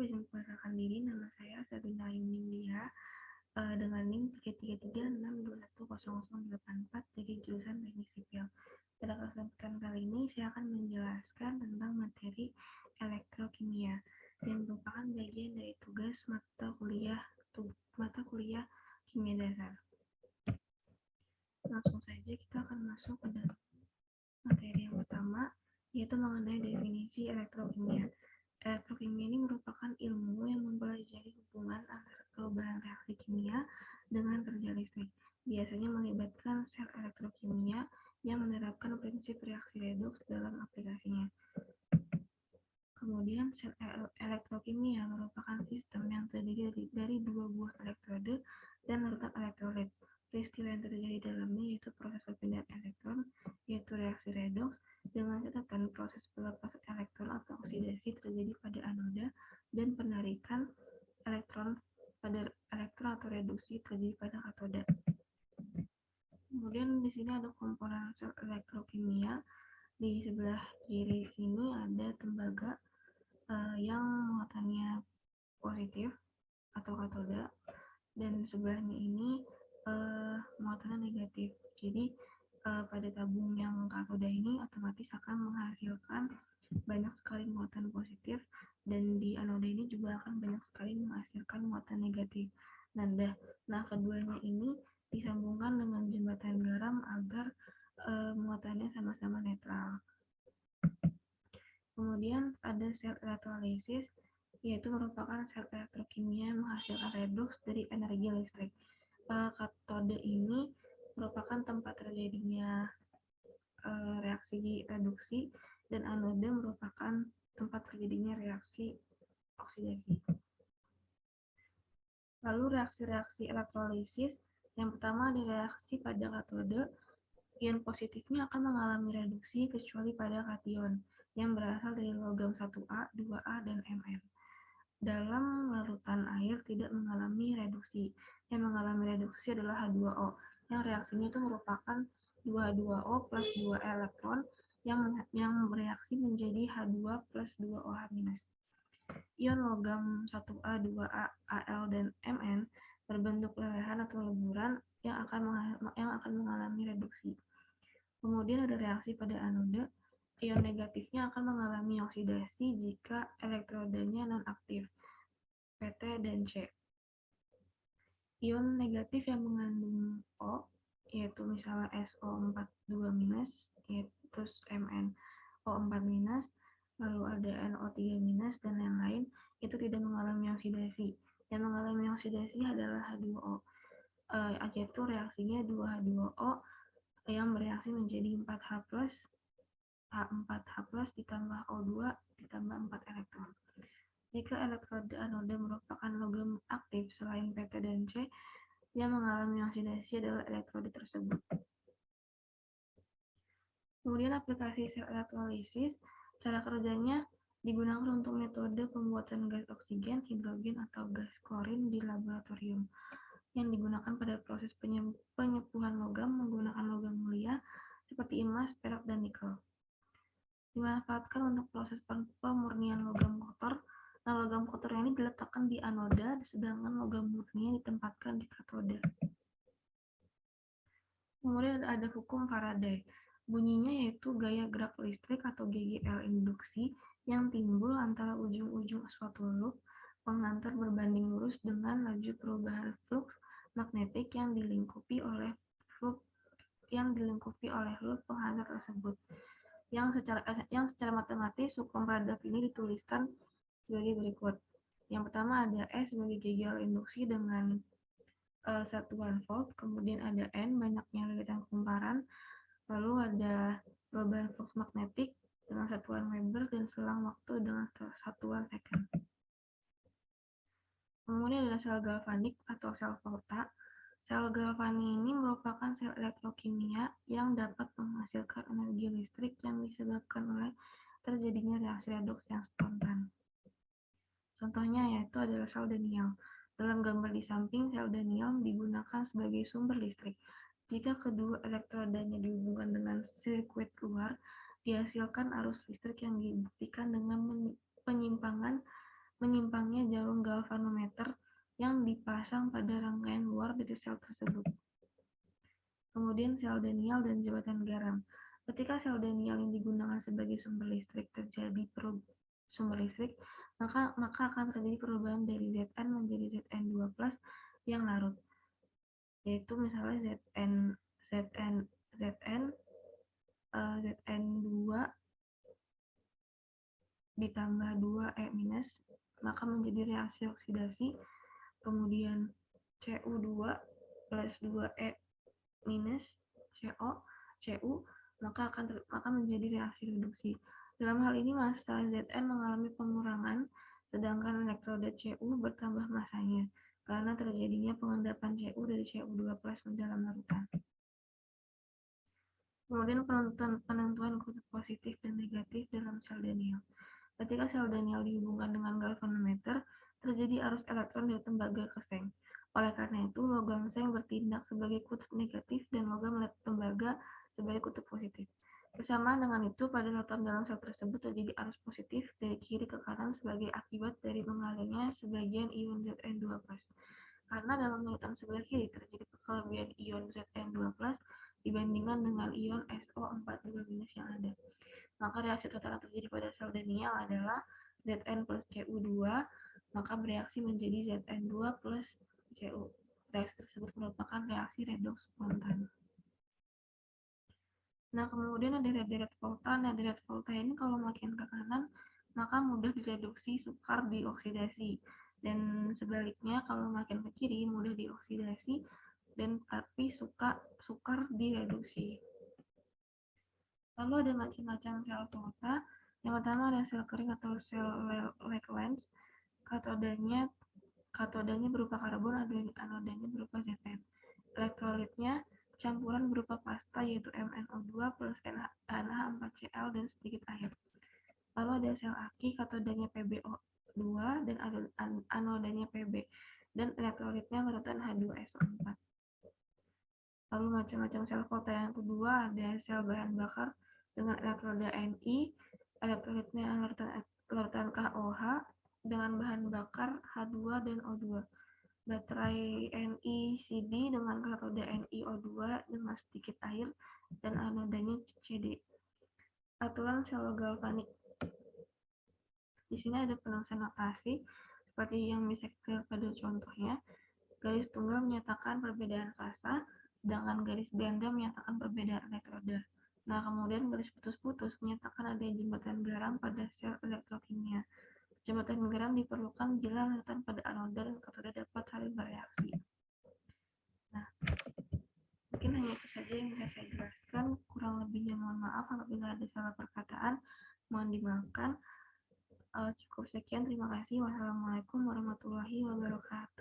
bisa memperkenalkan diri. Nama saya Sabrina Yunindia dengan NIM 33362100084 dari jurusan Teknik Sipil. Pada kesempatan kali ini saya akan menjelaskan tentang materi elektrokimia yang merupakan bagian dari tugas mata kuliah kimia dasar. Langsung saja kita akan masuk ke dalam materi yang pertama, yaitu mengenai definisi elektrokimia. Elektrokimia ini merupakan ilmu yang mempelajari hubungan antara perubahan reaksi kimia dengan kerja listrik. Biasanya melibatkan sel elektrokimia yang menerapkan prinsip reaksi redoks dalam aplikasinya. Kemudian, sel elektrokimia merupakan sistem yang terdiri dari dua buah elektrode dan larutan elektrolit. Peristiwa yang terjadi dalamnya yaitu proses perpindahan elektron, yaitu reaksi redoks, dengan catatan proses pelepasan elektron atau oksidasi terjadi pada anoda dan penarikan elektron atau reduksi terjadi pada katoda. Kemudian di sini ada komponen sel elektrokimia. Di sebelah kiri sini ada tembaga yang muatannya positif atau katoda, dan sebelahnya ini muatannya negatif. Jadi pada tabung yang katoda ini otomatis akan menghasilkan banyak sekali muatan positif, dan di anoda ini juga akan banyak sekali menghasilkan muatan negatif. Nah, keduanya ini disambungkan dengan jembatan garam agar muatannya sama-sama netral. Kemudian ada sel elektrolisis, yaitu merupakan sel elektrokimia yang menghasilkan redoks dari energi listrik. Katode ini merupakan tempat terjadinya reaksi reduksi, dan anoda merupakan tempat terjadinya reaksi oksidasi. Lalu reaksi-reaksi elektrolisis, yang pertama ada reaksi pada katode. Ion positifnya akan mengalami reduksi kecuali pada kation yang berasal dari logam 1A, 2A, dan Mn. Dalam larutan air tidak mengalami reduksi. Yang mengalami reduksi adalah H2O, yang reaksinya itu merupakan 2H2O plus 2 elektron yang bereaksi menjadi H2 plus 2OH-. Ion logam 1A, 2A, Al, dan Mn berbentuk lelehan atau leburan yang akan mengalami reduksi. Kemudian ada reaksi pada anoda. Ion negatifnya akan mengalami oksidasi jika elektrodanya non-aktif, Pt dan C. Ion negatif yang mengandung O, yaitu misalnya SO42-, terus MnO4-, lalu ada NO3-, dan lain-lain, itu tidak mengalami oksidasi. Yang mengalami oksidasi adalah H2O, yaitu reaksinya 2H2O yang bereaksi menjadi 4H+, H4H+ ditambah O2 ditambah 4 elektron. Jika elektrode anoda merupakan logam aktif selain Pt dan C, yang mengalami oksidasi adalah elektrode tersebut. Kemudian aplikasi sel elektrolisis, cara kerjanya digunakan untuk metode pembuatan gas oksigen, hidrogen, atau gas klorin di laboratorium, yang digunakan pada proses penyepuhan logam menggunakan logam mulia seperti emas, perak, dan nikel. Dimanfaatkan untuk proses pemurnian logam kotor. Nah, logam kotor ini diletakkan di anoda, sedangkan logam murninya ditempatkan di katoda. Kemudian ada hukum Faraday. Bunyinya yaitu gaya gerak listrik atau GGL induksi yang timbul antara ujung-ujung suatu loop pengantar berbanding lurus dengan laju perubahan fluks magnetik yang dilingkupi oleh loop penghantar tersebut. Yang secara matematis hukum Faraday ini dituliskan sebagai berikut. Yang pertama ada S sebagai GGL induksi dengan satuan volt, kemudian ada N banyaknya lilitan kumparan, lalu ada perubahan flux magnetik dengan satuan Weber dan selang waktu dengan satuan second. Kemudian ada sel galvanik atau sel volta. Sel galvanik ini merupakan sel elektrokimia yang dapat menghasilkan energi listrik yang disebabkan oleh terjadinya reaksi redoks yang spontan. Contohnya yaitu adalah sel Daniell. Dalam gambar di samping, sel Daniell digunakan sebagai sumber listrik. Jika kedua elektrodanya dihubungkan dengan sirkuit luar, dihasilkan arus listrik yang dibuktikan dengan penyimpangan menyimpangnya jarum galvanometer yang dipasang pada rangkaian luar dari sel tersebut. Kemudian sel Daniell dan jembatan garam. Ketika sel Daniell yang digunakan sebagai sumber listrik maka akan terjadi perubahan dari Zn menjadi Zn2+ yang larut, yaitu misalnya Zn2 ditambah 2E- maka menjadi reaksi oksidasi, kemudian Cu2 plus 2E- Cu maka menjadi reaksi reduksi. Dalam hal ini massa Zn mengalami pengurangan, sedangkan elektroda Cu bertambah massanya karena terjadinya pengendapan Cu dari Cu2+ mendalam larutan. Kemudian penentuan kutub positif dan negatif dalam sel Daniell. Ketika sel Daniell dihubungkan dengan galvanometer, terjadi arus elektron dari tembaga ke seng. Oleh karena itu, logam seng bertindak sebagai kutub negatif dan logam tembaga sebagai kutub positif. Bersamaan dengan itu, pada larutan dalam sel tersebut terjadi arus positif dari kiri ke kanan sebagai akibat dari mengalirnya sebagian ion Zn2+. Karena dalam larutan sebelah kiri terjadi kelebihan ion Zn2+ dibandingkan dengan ion SO42- yang ada. Maka reaksi total yang terjadi pada sel Daniell adalah Zn plus Cu2, maka bereaksi menjadi Zn2 plus Cu. Reaksi tersebut merupakan reaksi redoks spontan. Nah, kemudian ada deret volta. Nah, deret volta ini kalau makin ke kanan, maka mudah direduksi sukar dioksidasi. Dan sebaliknya, kalau makin ke kiri, mudah dioksidasi dan tapi sukar direduksi. Lalu ada macam-macam sel volta. Yang pertama ada sel kering atau sel Lakelands. Katodanya berupa karbon, anodanya berupa Zn. Elektrolitnya campuran berupa pasta yaitu MnO2 plus NH4Cl dan sedikit air. Lalu ada sel aki, katodanya PbO2 dan anodanya Pb dan elektrolitnya larutan H2SO4. Lalu macam-macam sel volta yang kedua ada sel bahan bakar dengan elektroda Ni, elektrolitnya larutan KOH dengan bahan bakar H2 dan O2. Baterai NiCd dengan katoda NiO2 dengan sedikit air dan anodanya Cd. Aturan sel galvanik. Di sini ada penulisan notasi seperti yang bisa kita lihat pada contohnya. Garis tunggal menyatakan perbedaan fasa, sedangkan garis ganda menyatakan perbedaan elektroda. Nah, kemudian garis putus-putus menyatakan ada jembatan garam pada sel elektrokimia. Jembatan garam diperlukan bila larutan pada anoda dan katoda dapat saling bereaksi. Nah, mungkin hanya itu saja yang bisa saya jelaskan. Kurang lebihnya mohon maaf apabila ada salah perkataan, mohon dimaafkan. Cukup sekian, terima kasih. Wassalamualaikum warahmatullahi wabarakatuh.